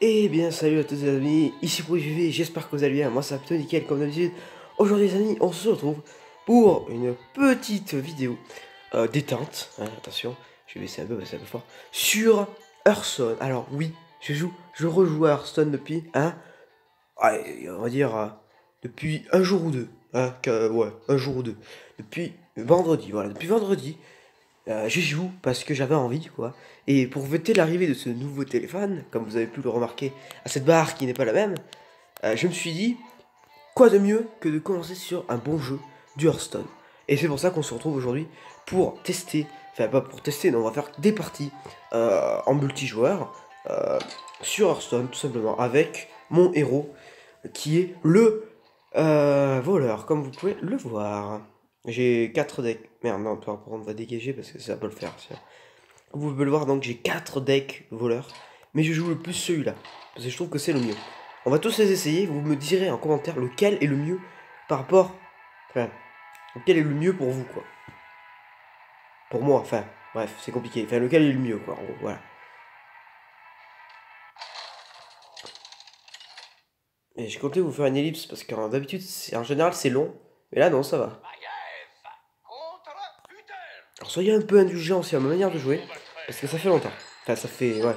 Eh bien, salut à tous les amis, ici pour JV, j'espère que vous allez bien, moi ça va plutôt nickel comme d'habitude. Aujourd'hui les amis, on se retrouve pour une petite vidéo détente, hein, attention, je vais baisser un peu parce que c'est un peu fort, sur Hearthstone. Alors oui, je rejoue à Hearthstone depuis, allez, on va dire, depuis un jour ou deux, ouais, un jour ou deux, depuis vendredi, voilà, depuis vendredi. J'y joue parce que j'avais envie, quoi. Et pour fêter l'arrivée de ce nouveau téléphone, comme vous avez pu le remarquer à cette barre qui n'est pas la même, je me suis dit, quoi de mieux que de commencer sur un bon jeu du Hearthstone. Et c'est pour ça qu'on se retrouve aujourd'hui pour tester, enfin pas pour tester, non, on va faire des parties en multijoueur sur Hearthstone, tout simplement, avec mon héros qui est le voleur, comme vous pouvez le voir. J'ai 4 decks. Merde, non, par contre, on va dégager parce que ça peut le faire. Vous pouvez le voir, donc j'ai 4 decks voleurs. Mais je joue le plus celui-là. Parce que je trouve que c'est le mieux. On va tous les essayer. Vous me direz en commentaire lequel est le mieux par rapport. Enfin, lequel est le mieux pour vous, quoi. Pour moi, enfin, bref, c'est compliqué. Enfin, lequel est le mieux, quoi. En gros, voilà. Et j'ai compté vous faire une ellipse parce que d'habitude, en général, c'est long. Mais là, non, ça va. Alors soyez un peu indulgents aussi à ma manière de jouer, parce que ça fait longtemps. Enfin, ça fait, ouais,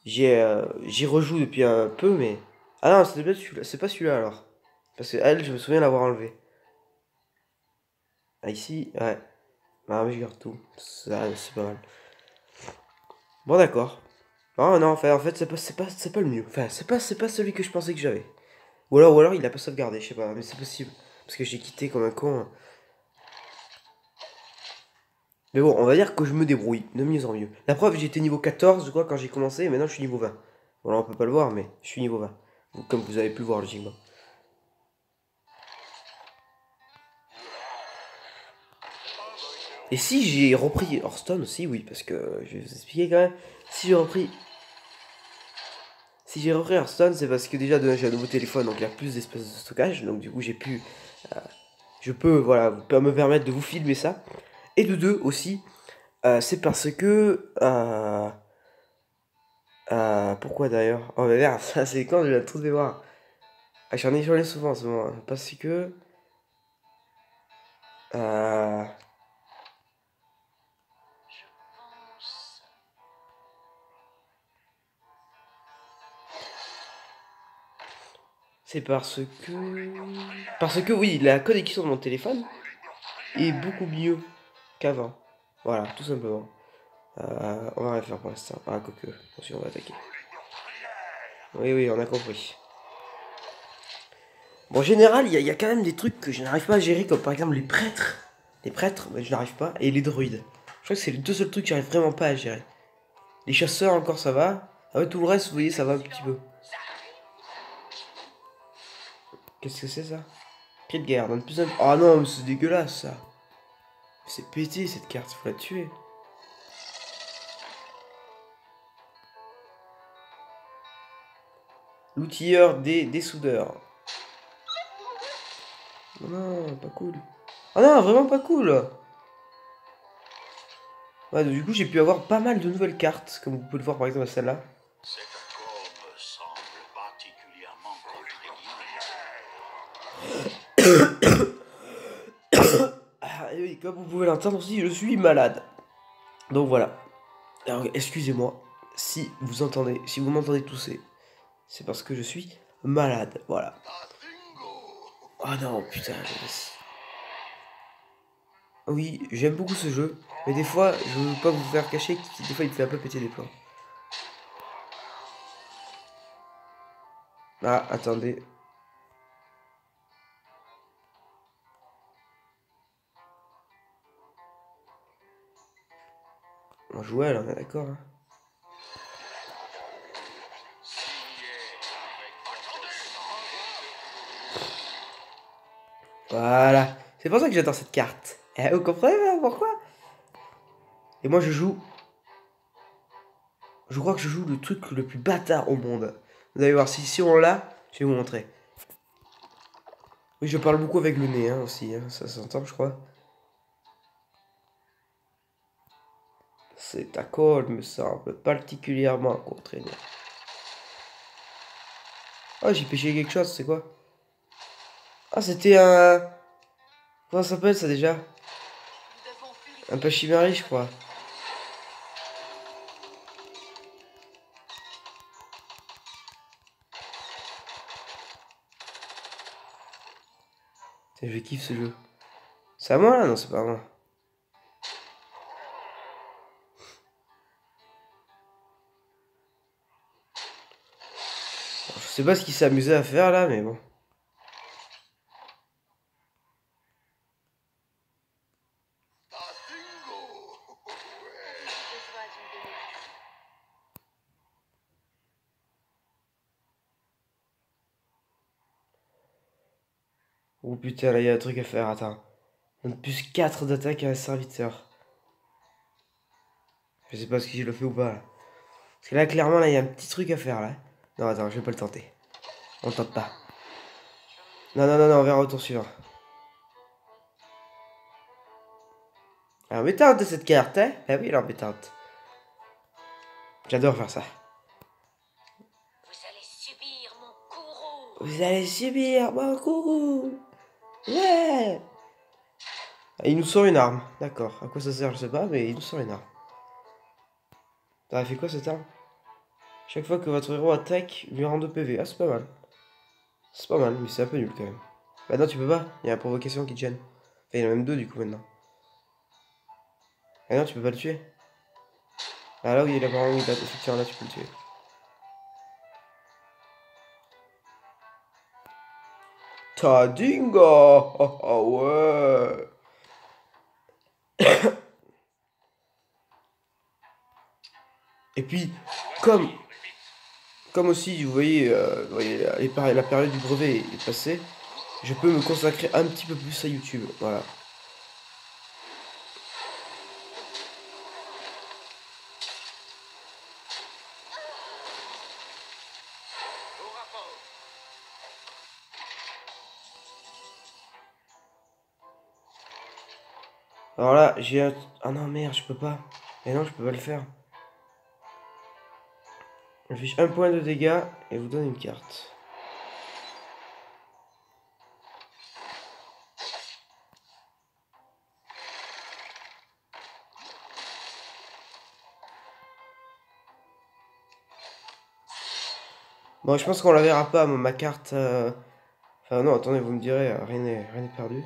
j'y rejoue depuis un peu, mais... Ah non, c'est peut-être celui-là, c'est pas celui-là alors. Parce que elle, je me souviens l'avoir enlevé. Ah ici, ouais. Ah mais je garde tout, ça, c'est pas mal. Bon d'accord. Non, non, enfin, en fait, c'est pas le mieux. Enfin, c'est pas celui que je pensais que j'avais. Ou alors il a pas sauvegardé, je sais pas, mais c'est possible. Parce que j'ai quitté comme un con, hein. Mais bon, on va dire que je me débrouille, de mieux en mieux. La preuve, j'étais niveau 14, je crois, quand j'ai commencé, et maintenant je suis niveau 20. Voilà, on peut pas le voir, mais je suis niveau 20. Comme vous avez pu le voir, logiquement. Et si j'ai repris Hearthstone aussi, oui, parce que je vais vous expliquer quand même. Si j'ai repris... Si j'ai repris Hearthstone, c'est parce que déjà, j'ai un nouveau téléphone, donc il y a plus d'espace de stockage, donc du coup, j'ai pu... je peux, voilà, me permettre de vous filmer ça. Et de deux, aussi, c'est parce que... pourquoi d'ailleurs? Oh mais merde, ça c'est quand je viens de tout voir. Ah, j'en ai souvent en ce moment. Parce que... euh, c'est parce que... Parce que oui, la connexion de mon téléphone est beaucoup mieux qu'avant. Voilà, tout simplement. On va rien faire pour l'instant. Ah, quoique. Attention, on va attaquer. Oui, oui, on a compris. Bon, en général, il y a quand même des trucs que je n'arrive pas à gérer, comme par exemple les prêtres. Les prêtres, je n'arrive pas. Et les druides. Je crois que c'est les deux seuls trucs que j'arrive vraiment pas à gérer. Les chasseurs, encore, ça va. Ah ouais, tout le reste, vous voyez, ça va un petit peu. Qu'est-ce que c'est, ça? Cri de guerre, donne plus un... Oh non, mais c'est dégueulasse, ça. C'est pété, cette carte, faut la tuer. L'outilleur des soudeurs. Non, pas cool. Ah non, vraiment pas cool. Ouais, donc, du coup, j'ai pu avoir pas mal de nouvelles cartes, comme vous pouvez le voir par exemple celle-là. Ah, et oui, comme vous pouvez l'entendre aussi, je suis malade. Donc voilà. Alors, excusez-moi si vous entendez, si vous m'entendez tousser, c'est parce que je suis malade. Voilà. Oh non, putain. Oui, j'aime beaucoup ce jeu, mais des fois, je veux pas vous faire cacher des fois il me fait un peu péter les plombs. Ah, attendez. On joue là, on est d'accord, hein. Voilà. C'est pour ça que j'adore cette carte. Vous comprenez hein, pourquoi? Et moi, je joue... Je crois que je joue le truc le plus bâtard au monde. Vous allez voir, si on l'a, je vais vous montrer. Oui, je parle beaucoup avec le nez hein, aussi, hein, ça s'entend, je crois. Cet accord me semble particulièrement contraignant. Oh, j'ai pêché quelque chose, c'est quoi? Ah, c'était un... Comment ça s'appelle ça déjà? Un pachymari, je crois. Putain, je kiffe ce jeu. C'est à moi là? Non, c'est pas à moi. Je sais pas ce qu'il s'est amusé à faire là, mais bon. Oh putain, là, il y a un truc à faire, attends. On a plus 4 d'attaque à un serviteur. Je sais pas si je le fais ou pas, là. Parce que là, clairement, là, il y a un petit truc à faire, là. Non, attends, je vais pas le tenter. On tente pas. Non, non, non, non, on verra au tour suivant. Elle est embêtante, cette carte, hein? Ah oui, elle est embêtante. J'adore faire ça. Vous allez subir mon courroux. Vous allez subir mon coup. Ouais. Ah, il nous sort une arme. D'accord. À quoi ça sert, je sais pas, mais il nous sort une arme. T'as fait quoi cette arme? Chaque fois que votre héros attaque, lui rend 2 PV. Ah, c'est pas mal. C'est pas mal, mais c'est un peu nul quand même. Bah non, tu peux pas. Il y a la provocation qui te gêne. Enfin, il y en a même 2 du coup maintenant. Ah non, tu peux pas le tuer. Ah là, oui, là-bas, oui, là, effectivement, là, tu peux le tuer. Tadinga! Oh, oh, ouais! Et puis, comme, comme aussi, vous voyez la période du brevet est passée, je peux me consacrer un petit peu plus à YouTube. Voilà. Alors là, j'ai un... Ah non, merde, je peux pas. Et non, je peux pas le faire. Je fiche 1 point de dégâts et vous donne une carte. Bon, je pense qu'on la verra pas, ma carte. Enfin, non, attendez, vous me direz, rien n'est perdu.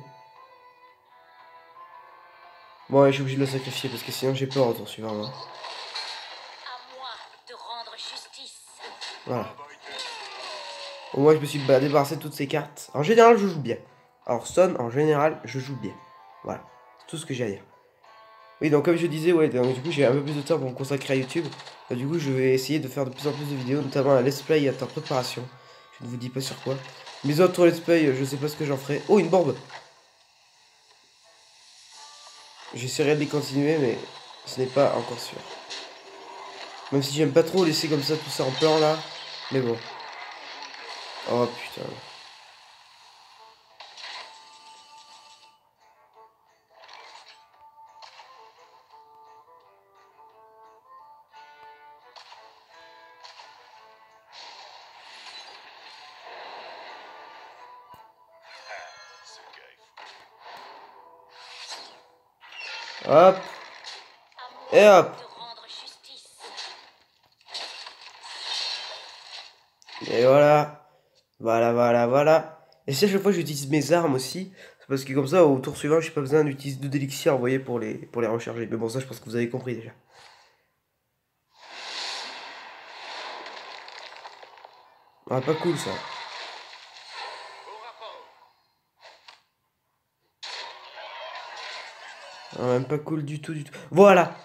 Bon, ouais, je suis obligé de le sacrifier parce que sinon j'ai peur au tour suivant. Hein. À moi de rendre justice. Voilà. Au moins, je me suis débarrassé de toutes ces cartes. En général, je joue bien. Alors, Stone, en général, je joue bien. Voilà. C'est tout ce que j'ai à dire. Oui, donc comme je disais, ouais, donc, du coup, j'ai un peu plus de temps pour me consacrer à YouTube. Du coup, je vais essayer de faire de plus en plus de vidéos, notamment un let's play en préparation. Je ne vous dis pas sur quoi. Mes autres let's play, je sais pas ce que j'en ferai. Oh, une bombe! J'essaierai de les continuer, mais ce n'est pas encore sûr. Même si j'aime pas trop laisser comme ça tout ça en plan là. Mais bon. Oh putain. Hop. Et hop. Et voilà. Voilà, voilà, voilà. Et si à chaque fois j'utilise mes armes aussi, c'est parce que comme ça, au tour suivant, j'ai pas besoin d'utiliser d'élixir, vous voyez, pour les recharger. Mais bon, ça, je pense que vous avez compris déjà. Ah, pas cool ça. Ah, même pas cool du tout, du tout. Voilà.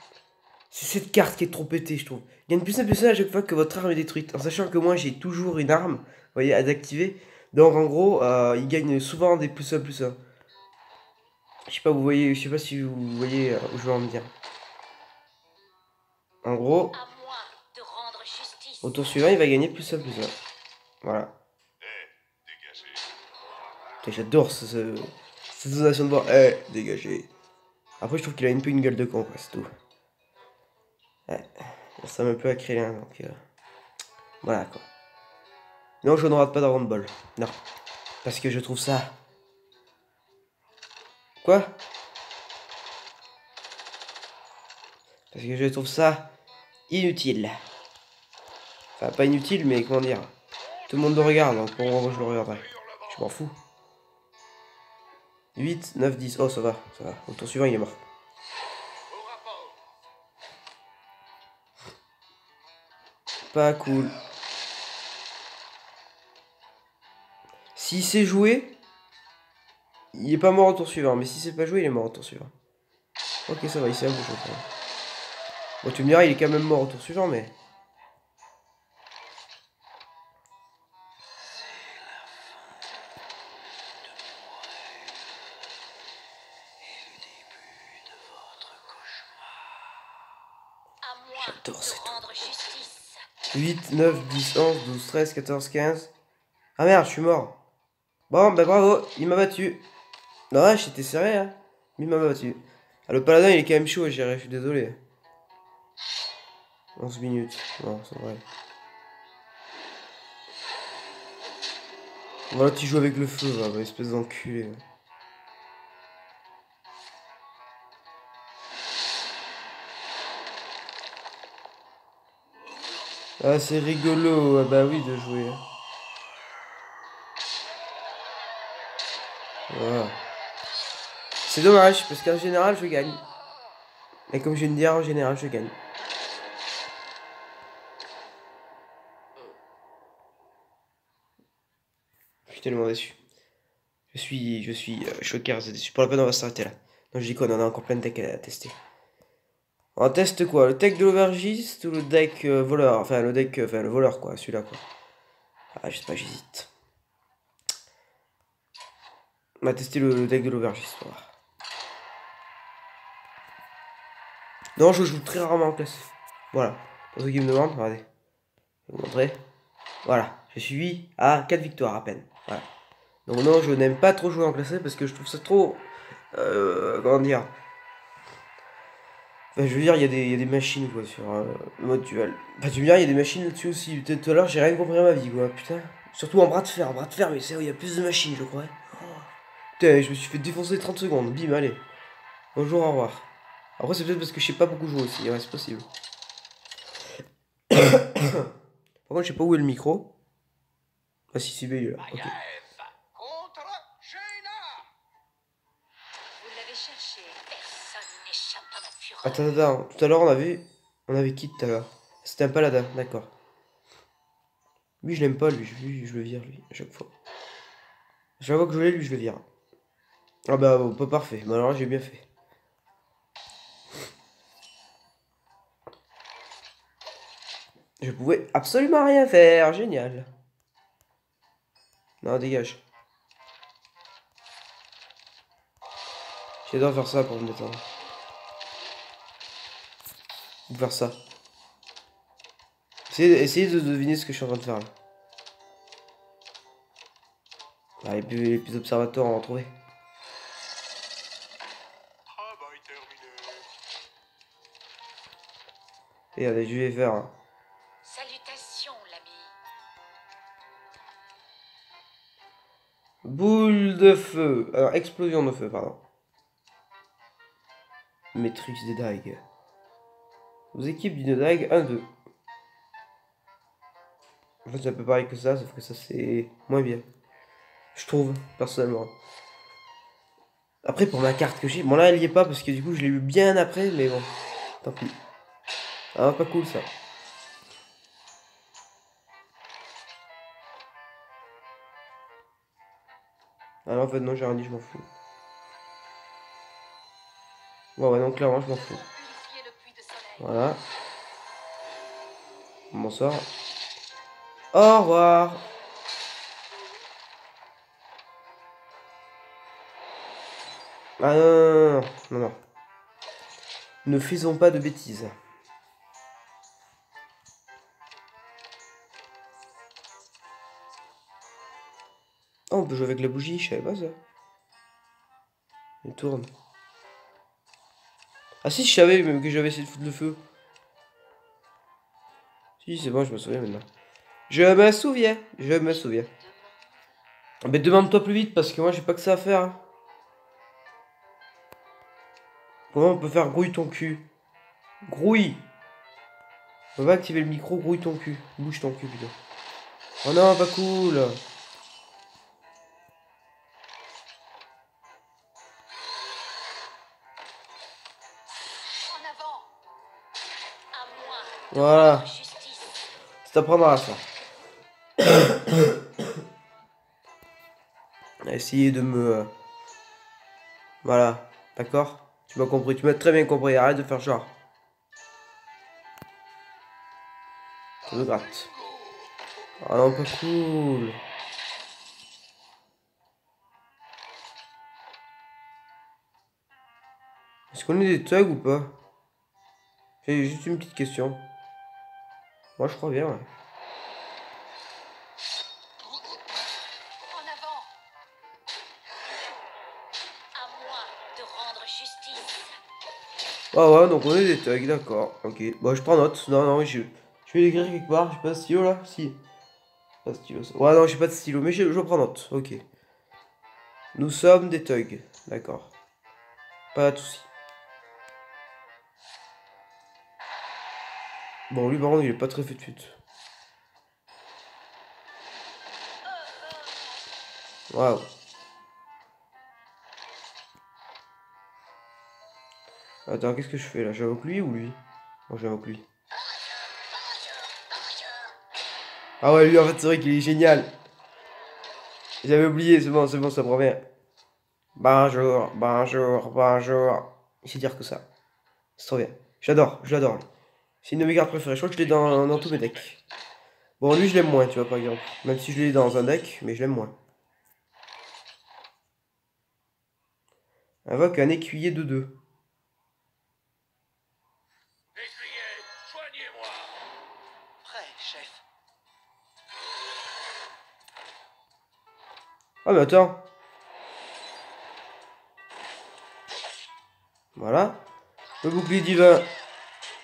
C'est cette carte qui est trop pétée, je trouve. Il y a une plus simple à chaque fois que votre arme est détruite. En sachant que moi, j'ai toujours une arme, vous voyez, à d'activer. Donc en gros, il gagne souvent des plus 1 plus 1. Je sais pas, vous voyez, je sais pas si vous voyez où je veux en venir. En gros, au tour suivant, il va gagner plus 1 plus 1. Voilà. J'adore cette donation de voix. Eh, dégagé. Après, je trouve qu'il a un peu une gueule de con, quoi, c'est tout. Ouais. Ça me peut à créer un, donc voilà quoi. Non, je ne rate pas Dragon Ball. Non. Parce que je trouve ça... Quoi? Parce que je trouve ça inutile. Enfin, pas inutile, mais comment dire. Tout le monde le regarde, donc pour moi, je le regarderai. Je m'en fous. 8, 9, 10. Oh, ça va, ça va. Au tour suivant, il est mort. Pas cool. Si c'est joué, il est pas mort au tour suivant. Mais si c'est pas joué, il est mort au tour suivant. Ok, ça va, il s'est un peu chaud. Bon, tu me diras, il est quand même mort au tour suivant, mais... J'adore cette... 8, 9, 10, 11, 12, 13, 14, 15... Ah merde, je suis mort. Bon, bah bravo, il m'a battu. Non, j'étais serré, hein. Mais il m'a battu. Ah, le paladin, il est quand même chaud, je suis désolé. 11 minutes. Non, c'est vrai. Voilà, tu joues avec le feu, va, espèce d'enculé. Ah, c'est rigolo, ah bah oui, de jouer. Voilà. C'est dommage, parce qu'en général, je gagne. Et comme je viens de dire, en général, je gagne. Je suis tellement déçu. Je suis choqué, c'est déçu. Pour la peine, on va s'arrêter là. Donc je dis qu'on en a encore plein de decks à tester. On teste quoi? Le deck de l'aubergiste ou le deck voleur? Enfin, le deck, enfin, le voleur, quoi, celui-là, quoi. Ah, je sais pas, j'hésite. On va tester le deck de l'aubergiste, voilà. Non, je joue très rarement en classe. Voilà. Pour ceux qui me demandent, regardez. Je vais vous montrer. Voilà. Je suis à 4 victoires à peine. Voilà. Donc non, je n'aime pas trop jouer en classé parce que je trouve ça trop... comment dire? Enfin, je veux dire, il y a des machines, quoi, sur le mode duel. Bah, tu me diras, il y a des machines là-dessus aussi. Peut-être tout à l'heure, j'ai rien compris à ma vie, quoi, putain. Surtout en bras de fer. Bras de fer, mais c'est où il y a plus de machines, je crois. Oh. Putain, je me suis fait défoncer 30 secondes. Bim, allez. Bonjour, au revoir. Après, c'est peut-être parce que je sais pas beaucoup jouer aussi. Ouais, c'est possible. Par contre, je sais pas où est le micro. Ah, si, c'est là. Ok. Attends. Tout à l'heure, on avait qui tout à l'heure? C'était un paladin, d'accord. Lui, je l'aime pas, lui, je le vire, lui, à chaque fois. À chaque fois que je l'ai, lui, je le vire. Ah bah, pas parfait. Mais alors là, j'ai bien fait. Je pouvais absolument rien faire. Génial. Non, dégage. J'adore faire ça pour me détendre. Ou faire ça. Essayez de deviner ce que je suis en train de faire là. Ah, les plus observateurs en ont trouvé. Et allez, je vais faire. Hein. Salutations, l'ami. Boule de feu. Alors, explosion de feu, pardon. Maîtrise des dagues. Vous équipez d'une dague 1-2. En fait, c'est un peu pareil que ça, sauf que ça c'est moins bien. Je trouve, personnellement. Après, pour ma carte que j'ai, bon là elle y est pas parce que du coup je l'ai eu bien après, mais bon, tant pis. Ah, pas cool ça. Ah non, en fait, non, j'ai rien dit, je m'en fous. Ouais, non, clairement, je m'en fous. Voilà. Bonsoir. Au revoir. Ah non. Ne faisons pas de bêtises. Oh, on peut jouer avec la bougie, je savais pas ça. Elle tourne. Ah si, je savais même que j'avais essayé de foutre le feu. Si, c'est bon, je me souviens maintenant. Je me souviens. Je me souviens. Mais demande-toi plus vite parce que moi j'ai pas que ça à faire. Hein. Comment on peut faire grouille ton cul? Grouille! On va activer le micro, grouille ton cul. Bouge ton cul plutôt. Oh non, pas cool! En avant. À moi de Voilà. rendre justice. Ça t'apprendra ça. Essayer de me... Voilà. D'accord? Tu m'as compris. Tu m'as très bien compris. Arrête de faire genre. Ça me gratte. Ah non, pas cool. Est-ce qu'on est des thugs ou pas? J'ai juste une petite question. Moi, je crois bien, ouais. En avant. À moi de rendre justice. Ah ouais, donc on est des thugs, d'accord. Ok. Bon, je prends note. Non, non, je vais l'écrire quelque part. J'ai pas de stylo là? Si. Pas de stylo. Ouais, non, j'ai pas de stylo, mais je prends note. Ok. Nous sommes des thugs. D'accord. Pas de soucis. Bon, lui, par contre, il est pas très fait de suite. Waouh. Attends, qu'est-ce que je fais là? J'invoque lui ou lui? Bon, j'invoque lui. Ah ouais, lui, en fait, c'est vrai qu'il est génial. J'avais oublié, c'est bon, ça me revient. Bonjour, bonjour, bonjour. Il sait dire que ça. C'est trop bien. Je l'adore. C'est une de mes cartes préférées. Je crois que je l'ai dans tous mes decks. Bon, lui, je l'aime moins, tu vois, par exemple. Même si je l'ai dans un deck, mais je l'aime moins. Invoque un écuyer de 2. Écuyer, joignez-moi. Prêt, chef. Ah, mais attends. Voilà. Le bouclier divin,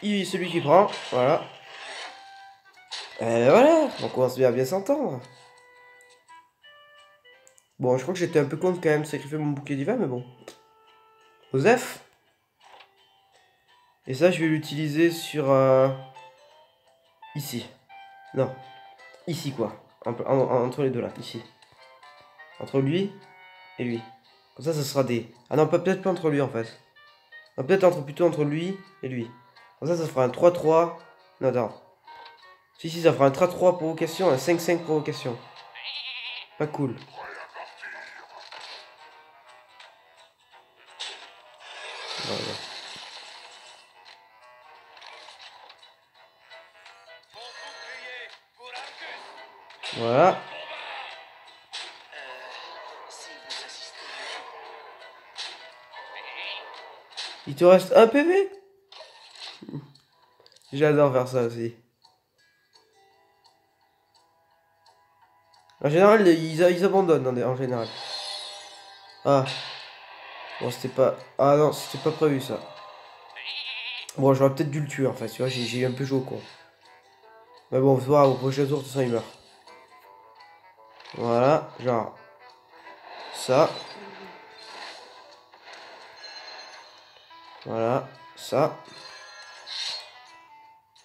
celui qui prend. Voilà. Et voilà, on commence bien à bien s'entendre. Bon, je crois que j'étais un peu con de quand même sacrifier mon bouclier divin, mais bon. Osef. Et ça, je vais l'utiliser sur... Ici. Non. Ici, quoi. Entre les deux, là. Ici. Entre lui et lui. Comme ça sera des... Ah non, peut-être pas entre lui, en fait. Non, peut-être plutôt entre lui et lui. Comme ça fera un 3-3. Non, attends. Si, ça fera un 3-3 provocation, un 5-5 provocation. Pas cool. Voilà. Mon bouclier pour Argus. Voilà. Si vous assistez. Il te reste un PV? J'adore faire ça aussi. En général, ils abandonnent en général. Ah. Bon, c'était pas... Ah non, c'était pas prévu ça. Bon, j'aurais peut-être dû le tuer en fait, tu vois, j'ai eu un peu chaud quoi. Mais bon, faut voir, au prochain tour, de toute façon, il meurt. Voilà, genre... Ça. Voilà, ça.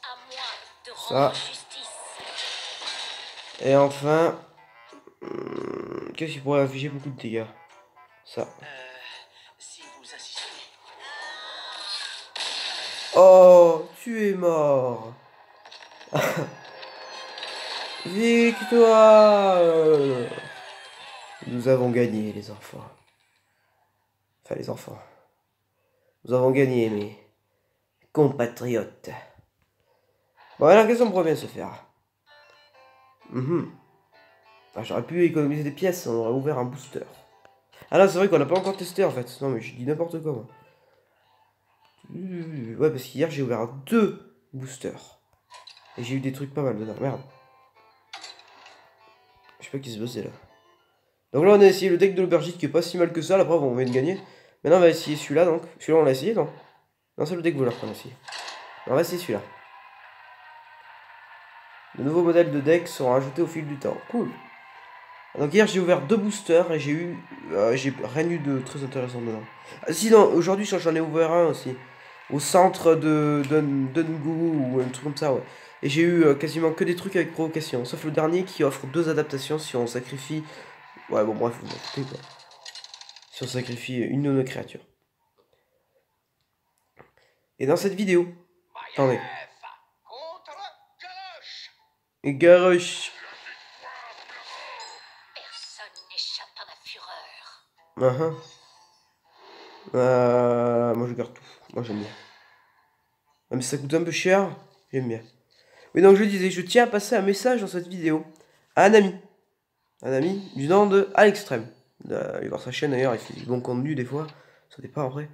À moi de Ça. rendre justice. Et enfin... qu'est-ce qui pourrait afficher beaucoup de dégâts? Ça. Si vous assistez. Oh, tu es mort. Victoire. Nous avons gagné, les enfants. Enfin, les enfants. Nous avons gagné, mes compatriotes. Bon, alors, qu'est-ce qu'on pourrait bien se faire? Ah, j'aurais pu économiser des pièces, on aurait ouvert un booster. Ah là, c'est vrai qu'on n'a pas encore testé, en fait. Non, mais je dis n'importe quoi, moi. Ouais, parce qu'hier, j'ai ouvert 2 boosters. Et j'ai eu des trucs pas mal dedans. Merde. Je sais pas qui se passait, là. Donc là, on a essayé le deck de l'aubergite, qui est pas si mal que ça. La preuve, on vient de gagner. Maintenant, on va essayer celui-là, donc. Celui-là, on l'a essayé, non? Non, c'est le deck voleur qu'on a essayé. On va essayer celui-là. De nouveaux modèles de deck seront ajoutés au fil du temps. Cool. Donc hier j'ai ouvert 2 boosters et j'ai rien eu de très intéressant dedans. Ah, si non, aujourd'hui j'en ai ouvert un aussi. Au centre de Dungu ou un truc comme ça, ouais. Et j'ai eu quasiment que des trucs avec provocation. Sauf le dernier qui offre 2 adaptations si on sacrifie... Ouais bon bref, vous en foutez quoi. Si on sacrifie une de nos créatures. Et dans cette vidéo... Attendez. Contre Galoche. Et Garrosh. Personne n'échappe à ma fureur. Moi je garde tout. Moi j'aime bien. Même si ça coûte un peu cher, j'aime bien. Oui, donc je disais, je tiens à passer un message dans cette vidéo à un ami. Un ami du nom de Alextreme. Allez voir sa chaîne d'ailleurs, il fait du bon contenu des fois. Ça dépend après.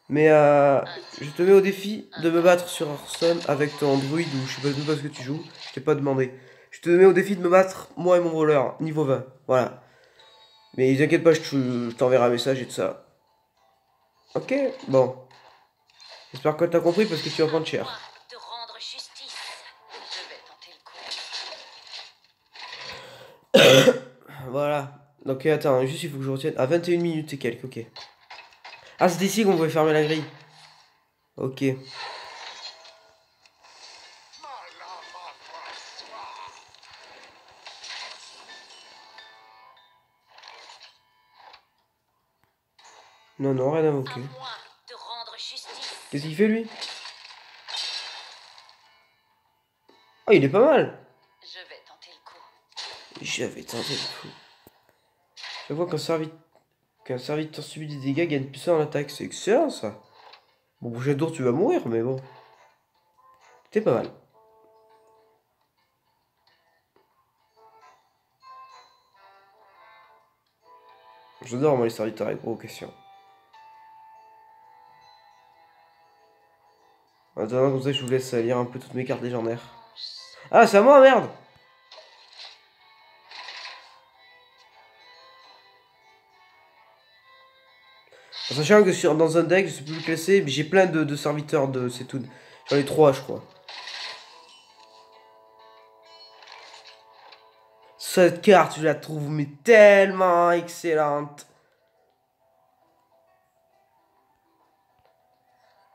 Mais je te mets au défi de me battre sur Hearthstone avec ton druide ou je sais pas même pas ce que tu joues. Je t'ai pas demandé. Je te mets au défi de me battre, moi et mon voleur, niveau 20. Voilà. Mais t'inquiète pas, je t'enverrai un message et tout ça. Ok, bon. J'espère que t'as compris parce que tu vas prendre cher. Moi de rendre justice. Je vais tenter le coup. Voilà. Donc attends, juste il faut que je retienne. À 21 minutes et quelques, ok. Ah, c'est ici qu'on pouvait fermer la grille. Ok. Non, non, rien à À invoquer. moi de rendre justice. Qu'est-ce qu'il fait lui? Oh, il est pas mal. Je vais tenter le coup. J'avais tenté le coup. Je vois qu'un serviteur subit des dégâts gagne plus 1 en attaque. C'est excellent ça. Bon, prochain tour tu vas mourir, mais bon. C'était pas mal. J'adore moi les serviteurs avec provocation. Attends, comme ça je vous laisse lire un peu toutes mes cartes légendaires. Ah, c'est à moi, merde! En sachant que dans un deck, je sais plus le classer, mais j'ai plein de serviteurs de c'est tout. J'en ai 3 je crois. Cette carte, je la trouve mais tellement excellente.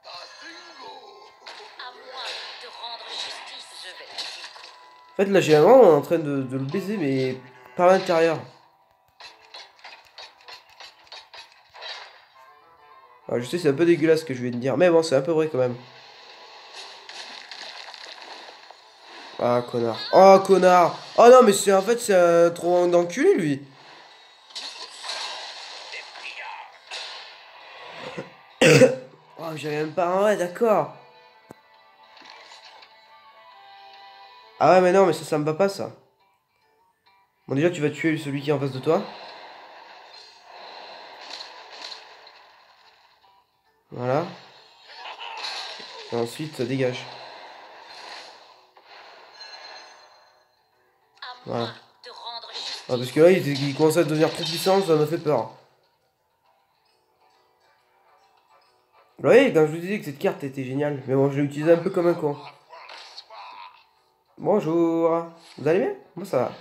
À moi de rendre justice. Je vais tenter le coup. En fait, là, j'ai vraiment en train de le baiser, mais par l'intérieur. Ah, je sais, c'est un peu dégueulasse ce que je vais te dire, mais bon, c'est un peu vrai quand même. Ah, connard. Oh, connard. Oh non, mais c'est en fait, c'est un trop d'enculé, lui. Oh, j'avais même pas... Ouais, d'accord. Ah ouais, mais non, mais ça me va pas, ça. Bon, déjà, tu vas tuer celui qui est en face de toi. Voilà. Et ensuite, ça dégage. À Voilà. moi de rendre justice. Ah, parce que là, il commence à devenir trop puissant, ça m'a fait peur. Vous voyez, quand je vous disais que cette carte était géniale. Mais bon, je l'ai utilisée un peu comme un con. Bonjour. Vous allez bien? Moi, ça va.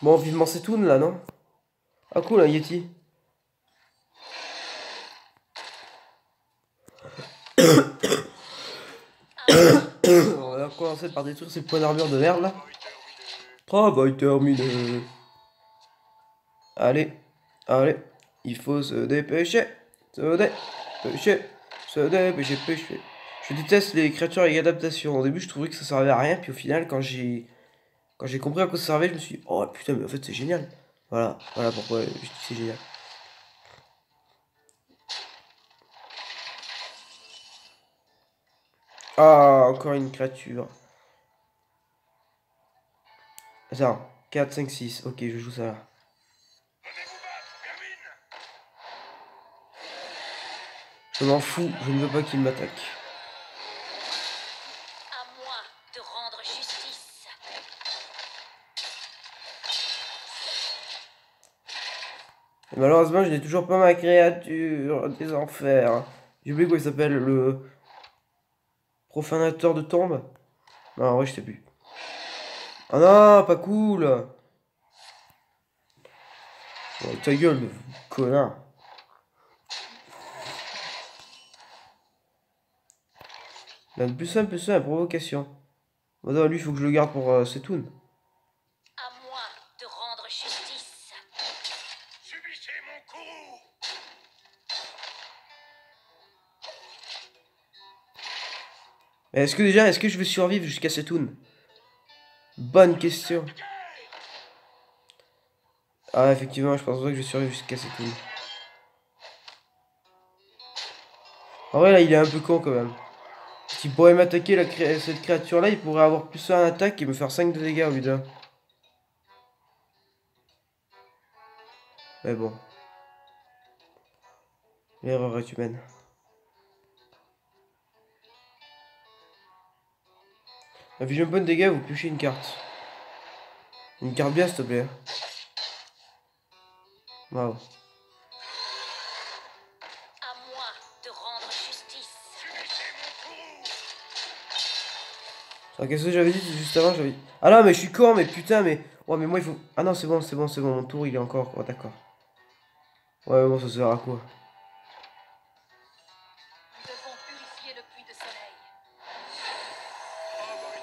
Bon, vivement c'est tout là, non? Ah, cool, un Yeti. On va commencer par détruire ces points d'armure de merde là. Travail terminé. Allez, allez. Il faut se dépêcher. Se dépêcher. Se dépêcher, pêcher. Je déteste les créatures avec adaptation. Au début, je trouvais que ça servait à rien. Puis au final, quand j'ai compris à quoi ça servait, je me suis dit, oh putain, mais en fait, c'est génial. Voilà, voilà pourquoi je dis que c'est génial. Ah, encore une créature. Attends, 4, 5, 6. Ok, je joue ça là. Je m'en fous, je ne veux pas qu'il m'attaque. À moi de rendre justice. Et malheureusement, je n'ai toujours pas ma créature des enfers. J'ai oublié comment il s'appelle, le Profanateur de tombe. Non, en vrai, je sais plus. Ah non, pas cool. Oh, ta gueule, connard. Là, plus simple, provocation. Bon, non, lui, faut que je le garde pour Setoun. À moi de rendre justice. Subissez mon coup. Mais est-ce que je vais survivre jusqu'à Setoun? Bonne question. Ah, effectivement, je pense pas que je vais survivre jusqu'à Setoun. En vrai, là, il est un peu con quand même. S'il pourrait m'attaquer cette créature-là, il pourrait avoir plus 1 en attaque et me faire 5 de dégâts au lieu d'un. Mais bon. L'erreur est humaine. Affiche un peu de dégâts, vous piochez une carte. Une carte bien, s'il te plaît. Waouh. À moi de rendre justice. Alors, qu'est-ce que j'avais dit juste avant? J'avais... Ah non, mais je suis con, mais putain, mais... Ouais, mais moi, il faut... Ah non, c'est bon. Mon tour, il est encore... Oh, d'accord. Ouais, bon, ça sert à quoi? Nous devons purifier le puits de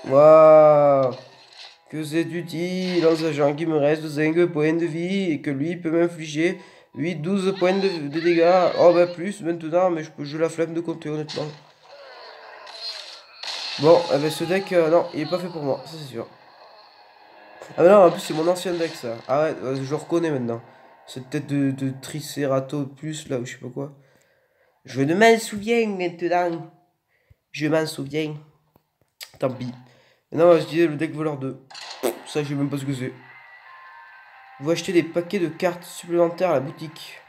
soleil. Waouh. Que c'est utile en sachant qu'il me reste 5 points de vie et que lui peut m'infliger 12 points de dégâts. Oh, bah plus maintenant, mais je la flemme de compter, honnêtement. Bon, eh ben, ce deck, non, il est pas fait pour moi, ça c'est sûr. Ah mais non, en plus c'est mon ancien deck ça. Ah ouais, je le reconnais maintenant. Cette tête de Triceratopus là ou je sais pas quoi. Je ne m'en souviens maintenant. Je m'en souviens. Tant pis. Maintenant je disais le deck voleur 2. Ça je sais même pas ce que c'est. Vous achetez des paquets de cartes supplémentaires à la boutique.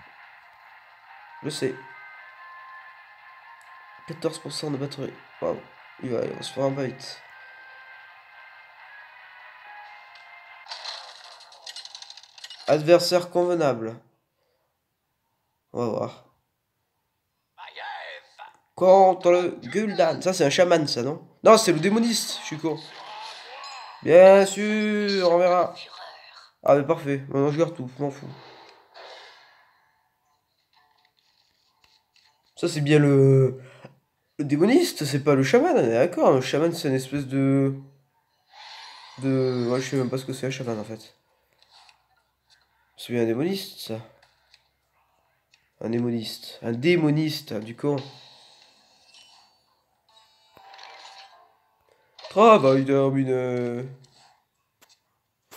Je sais. 14% de batterie. Waouh. Il va se faire un peu vite. Adversaire convenable. On va voir. Contre le Gul'dan. Ça, c'est un chaman, ça, non? Non, c'est le démoniste. Je suis con. Bien sûr, on verra. Ah, mais parfait. Maintenant, je garde tout. Je m'en fous. Ça, c'est bien le démoniste. C'est pas le chaman. On est d'accord. Le chaman, c'est une espèce de... Ouais, je sais même pas ce que c'est un chaman, en fait. C'est bien un démoniste, ça. Un démoniste. Un démoniste, du con. Travail terminé.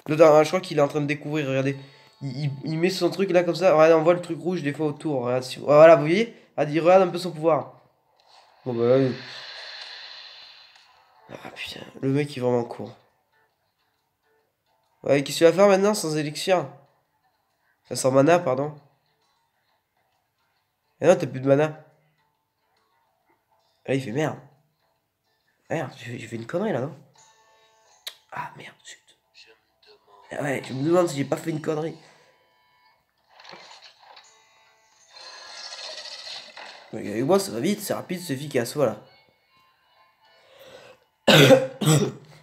Dedans, je crois qu'il est en train de découvrir, regardez. Il met son truc là comme ça. Regardez, on voit le truc rouge des fois autour. Regarde, voilà, vous voyez? Ah, il regarde un peu son pouvoir. Bon bah là, ah putain, le mec il est vraiment court. Ouais, qu'est-ce qu'il va faire maintenant sans élixir? Enfin, sans mana, pardon. Ah non, t'as plus de mana. Là, il fait merde. Merde, j'ai fait une connerie là, non? Ah merde, zut. Ah ouais, je me demande si j'ai pas fait une connerie. Mais avec moi, ça va vite, c'est rapide, c'est efficace, voilà.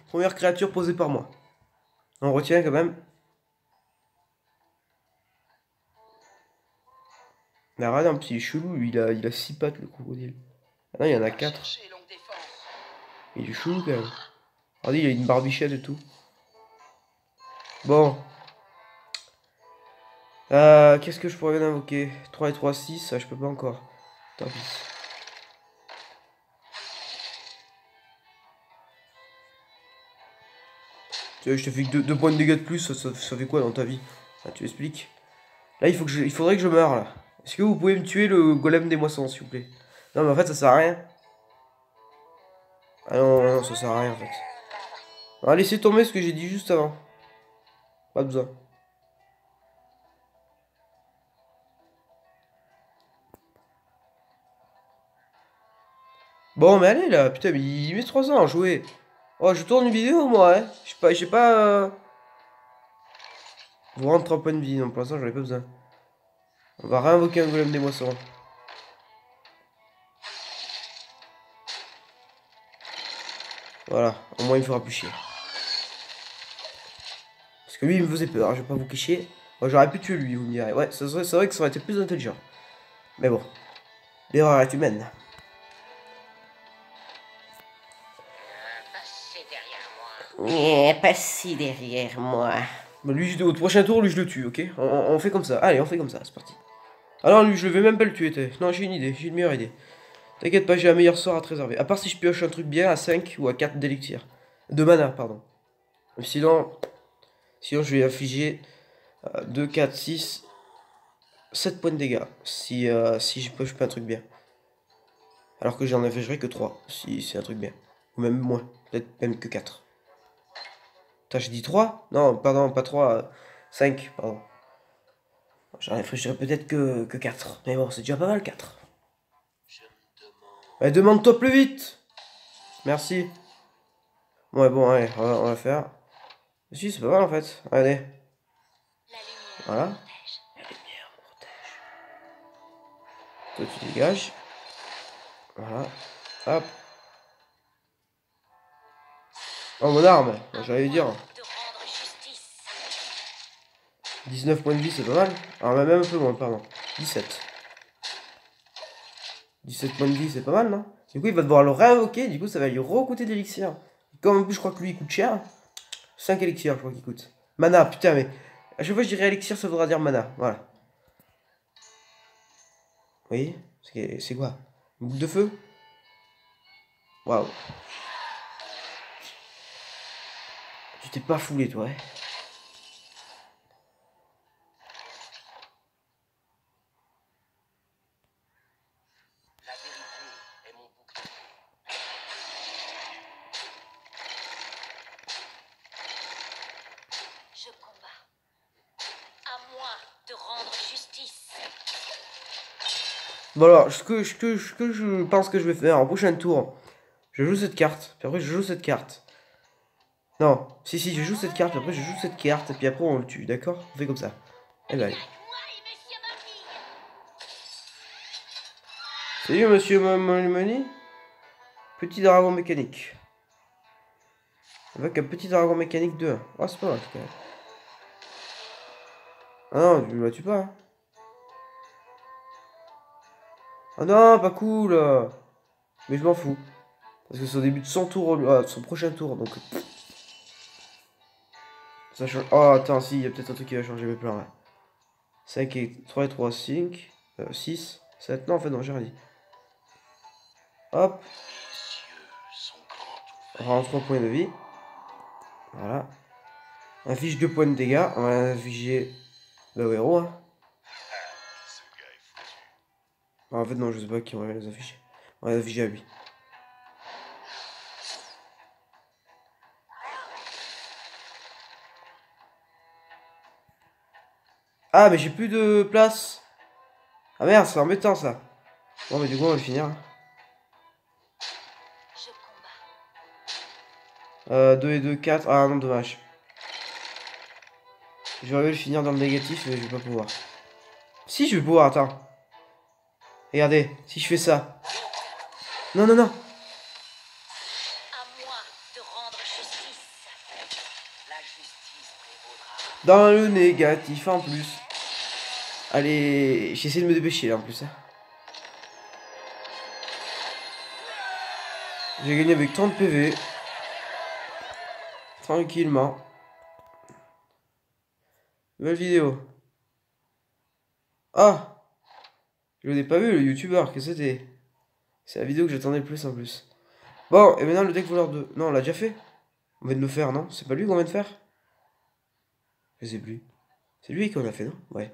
Première créature posée par moi. On retient quand même. Mais regarde, un petit chelou, lui, il a 6 pattes le crocodile. Ah non, il y en a 4. Il est chelou quand même. Regardez, il a une barbichette et tout. Bon. Qu'est-ce que je pourrais bien invoquer? 3 et 3, 6, ça je peux pas encore. Tant pis. Tu vois, je te fais que 2 points de dégâts de plus, ça fait quoi dans ta vie? Ah, tu expliques. Là, il faudrait que je meure là. Est-ce que vous pouvez me tuer le golem des moissons, s'il vous plaît? Non, mais en fait, ça sert à rien. Ah non, non, ça sert à rien en fait. On va laisser tomber ce que j'ai dit juste avant. Pas besoin. Bon, mais allez là, putain, mais il met 3 ans à jouer. Oh, je tourne une vidéo moi, hein. Je sais pas. Vous rentrez en point de vie, non, pour l'instant, j'en ai pas besoin. On va réinvoquer un golem des moissons. Voilà, au moins il me fera plus chier. Parce que lui il me faisait peur, hein, je vais pas vous cacher. Moi j'aurais pu tuer lui, vous me direz. Ouais, c'est vrai que ça aurait été plus intelligent. Mais bon, l'erreur est humaine. Passez derrière moi. Passez derrière moi. Bah, lui, au prochain tour, lui je le tue, ok, on fait comme ça. Allez, on fait comme ça, c'est parti. Alors lui, je vais même pas le tuer, non, j'ai une idée, j'ai une meilleure idée. T'inquiète pas, j'ai un meilleur sort à te réserver. À part si je pioche un truc bien à 5 ou à 4 d'élixir. De mana, pardon. Sinon, je vais afficher 2, 4, 6, 7 points de dégâts. Si je pioche pas un truc bien. Alors que j'en afficherai que 3, si c'est un truc bien. Ou même moins, peut-être même que 4. Putain, j'ai dit 3? Non, pardon, pas 3, 5, pardon. J'en afficherai peut-être que 4. Mais bon, c'est déjà pas mal 4. Allez, demande-toi plus vite. Merci. Ouais, bon, allez, on va faire. Si, c'est pas mal en fait. Allez. La lumière Voilà. me protège. La lumière me protège. Toi, tu dégages. Voilà. Hop. Oh, mon arme. J'allais dire. De rendre justice. 19 points de vie, c'est pas mal. Alors, même un peu moins, pardon. 17. 17 points de vie, c'est pas mal, non? Du coup, il va devoir le réinvoquer. Du coup, ça va lui recoûter d'élixir. Comme en plus, je crois que lui, il coûte cher. 5 élixirs, je crois qu'il coûte. Mana, putain, mais. À chaque fois que je dirais élixir, ça voudra dire mana. Voilà. Vous voyez? C'est quoi? Une boule de feu? Waouh. Tu t'es pas foulé, toi, hein? La vérité est mon bouclier. Je combats. À moi de rendre justice. Bon, alors, ce que je pense que je vais faire en prochain tour, je joue cette carte, puis après, je joue cette carte. Non, si, je joue cette carte, puis après, je joue cette carte, et puis après, on le tue, d'accord? On fait comme ça. Eh ben, allez. Salut, monsieur Money. Petit dragon mécanique. Avec un petit dragon mécanique 2. Oh, c'est pas mal, en tout cas. Ah non, tu me la tues pas. Hein. Ah non, pas cool. Mais je m'en fous. Parce que c'est au début de son tour, de son prochain tour, donc... Ça change... Oh, attends, si, il y a peut-être un truc qui va changer mes plans, là. 5 et 3 et 3, 5. 6, 7. Non, en fait, non, j'ai rien dit. Hop. On rend 3 points de vie. Voilà. On affiche 2 points de dégâts. On va afficher le héros. Hein. En fait, non, je sais pas qui on va les afficher. On va les afficher à lui. Ah, mais j'ai plus de place. Ah merde, c'est embêtant ça. Bon, mais du coup, on va le finir. Hein. Je combats. 2 et 2, 4. Ah non, dommage. J'aurais dû le finir dans le négatif, mais je vais pas pouvoir. Si, je vais pouvoir, attends. Regardez, si je fais ça. Non, non, non. À moi de rendre justice. La justice prévaudra. Dans le négatif en plus. Allez, j'essaie de me dépêcher là en plus. Hein. J'ai gagné avec 30 PV. Tranquillement. Nouvelle vidéo. Ah! Je l'ai pas vu le youtubeur, qu'est-ce que c'était? C'est la vidéo que j'attendais le plus en plus. Bon, et maintenant le deck voleur 2. Non, on l'a déjà fait. On vient de le faire, non? C'est pas lui qu'on vient de faire? Je sais plus. C'est lui qu'on a fait, non? Ouais.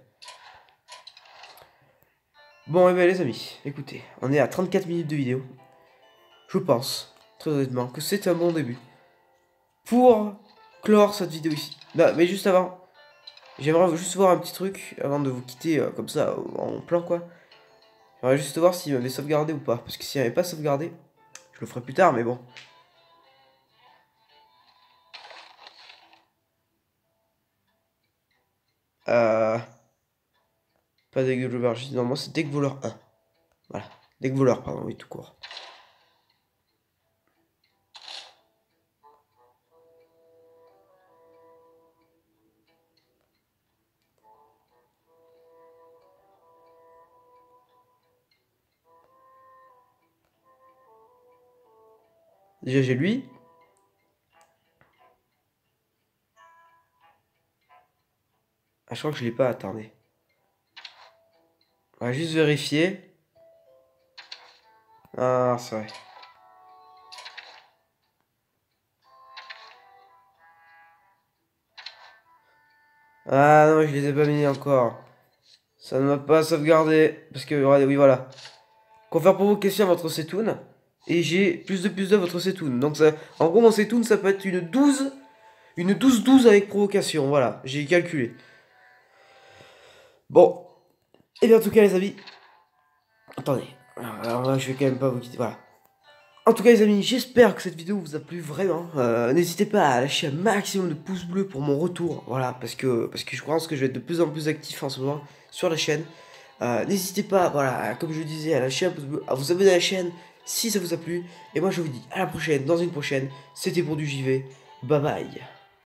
Bon, et ben les amis, écoutez, on est à 34 minutes de vidéo. Je pense, très honnêtement, que c'est un bon début. Pour clore cette vidéo ici. Bah, mais juste avant, j'aimerais juste voir un petit truc avant de vous quitter comme ça, en plan quoi. J'aimerais juste voir s'il m'avait sauvegardé ou pas. Parce que s'il m'avait pas sauvegardé, je le ferai plus tard, mais bon. Pas deck de voleur, non, moi c'est deck voleur 1. Voilà. Deck voleur, pardon, oui, tout court. Déjà, j'ai lui. Ah, je crois que je l'ai pas, attendez. On va juste vérifier. Ah, c'est vrai. Ah non, je les ai pas mis encore. Ça ne m'a pas sauvegardé. Parce que, regardez, oui, voilà. Confère provocation à votre Setoun. Et j'ai plus de à votre Setoun. Donc, ça, en gros, mon Setoun, ça peut être une 12. Une 12-12 avec provocation. Voilà, j'ai calculé. Bon. Et bien, en tout cas, les amis. Attendez. Alors là, je vais quand même pas vous quitter. Voilà. En tout cas les amis, j'espère que cette vidéo vous a plu vraiment. N'hésitez pas à lâcher un maximum de pouces bleus pour mon retour. Voilà, parce que je pense que je vais être de plus en plus actif en ce moment sur la chaîne. N'hésitez pas, voilà, comme je le disais, à lâcher un pouce bleu, à vous abonner à la chaîne si ça vous a plu. Et moi je vous dis à la prochaine, dans une prochaine. C'était pour du JV. Bye bye.